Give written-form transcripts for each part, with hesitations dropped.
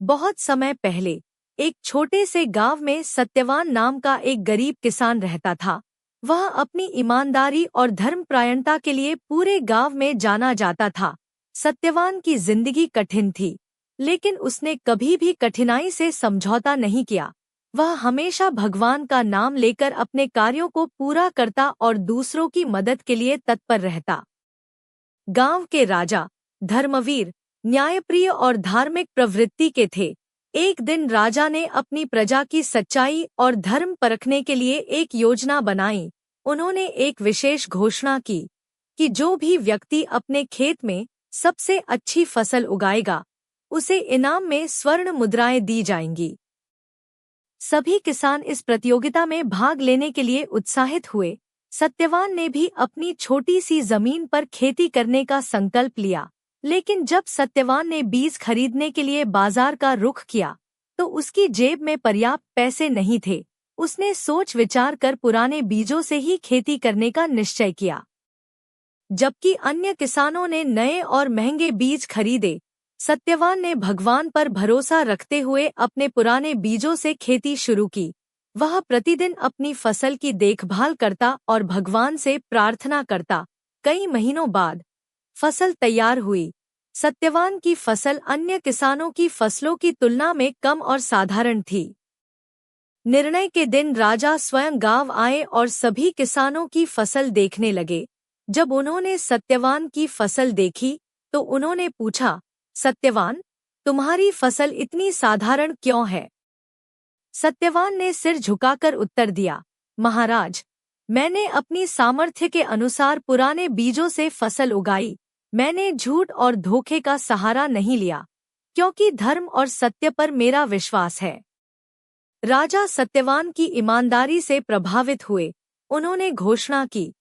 बहुत समय पहले एक छोटे से गांव में सत्यवान नाम का एक गरीब किसान रहता था। वह अपनी ईमानदारी और धर्मपरायणता के लिए पूरे गांव में जाना जाता था। सत्यवान की जिंदगी कठिन थी, लेकिन उसने कभी भी कठिनाई से समझौता नहीं किया। वह हमेशा भगवान का नाम लेकर अपने कार्यों को पूरा करता और दूसरों की मदद के लिए तत्पर रहता। गांव के राजा धर्मवीर, न्यायप्रिय और धार्मिक प्रवृत्ति के थे। एक दिन राजा ने अपनी प्रजा की सच्चाई और धर्म परखने के लिए एक योजना बनाई। उन्होंने एक विशेष घोषणा की कि जो भी व्यक्ति अपने खेत में सबसे अच्छी फसल उगाएगा, उसे इनाम में स्वर्ण मुद्राएं दी जाएंगी। सभी किसान इस प्रतियोगिता में भाग लेने के लिए उत्साहित हुए। सत्यवान ने भी अपनी छोटी सी जमीन पर खेती करने का संकल्प लिया। लेकिन जब सत्यवान ने बीज खरीदने के लिए बाजार का रुख किया, तो उसकी जेब में पर्याप्त पैसे नहीं थे। उसने सोच विचार कर पुराने बीजों से ही खेती करने का निश्चय किया। जबकि अन्य किसानों ने नए और महंगे बीज खरीदे, सत्यवान ने भगवान पर भरोसा रखते हुए अपने पुराने बीजों से खेती शुरू की। वह प्रतिदिन अपनी फसल की देखभाल करता और भगवान से प्रार्थना करता। कई महीनों बाद फसल तैयार हुई। सत्यवान की फसल अन्य किसानों की फसलों की तुलना में कम और साधारण थी। निर्णय के दिन राजा स्वयं गांव आए और सभी किसानों की फसल देखने लगे। जब उन्होंने सत्यवान की फसल देखी, तो उन्होंने पूछा, सत्यवान, तुम्हारी फसल इतनी साधारण क्यों है? सत्यवान ने सिर झुकाकर उत्तर दिया, महाराज, मैंने अपनी सामर्थ्य के अनुसार पुराने बीजों से फसल उगाई। मैंने झूठ और धोखे का सहारा नहीं लिया, क्योंकि धर्म और सत्य पर मेरा विश्वास है। राजा सत्यवान की ईमानदारी से प्रभावित हुए। उन्होंने घोषणा की,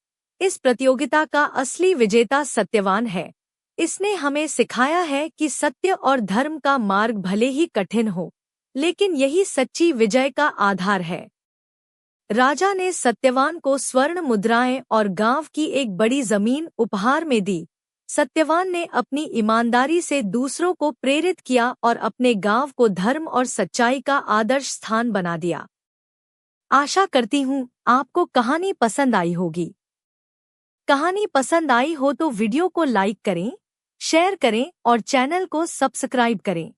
इस प्रतियोगिता का असली विजेता सत्यवान है। इसने हमें सिखाया है कि सत्य और धर्म का मार्ग भले ही कठिन हो, लेकिन यही सच्ची विजय का आधार है। राजा ने सत्यवान को स्वर्ण मुद्राएं और गांव की एक बड़ी जमीन उपहार में दी। सत्यवान ने अपनी ईमानदारी से दूसरों को प्रेरित किया और अपने गांव को धर्म और सच्चाई का आदर्श स्थान बना दिया। आशा करती हूँ आपको कहानी पसंद आई होगी। कहानी पसंद आई हो तो वीडियो को लाइक करें, शेयर करें और चैनल को सब्सक्राइब करें।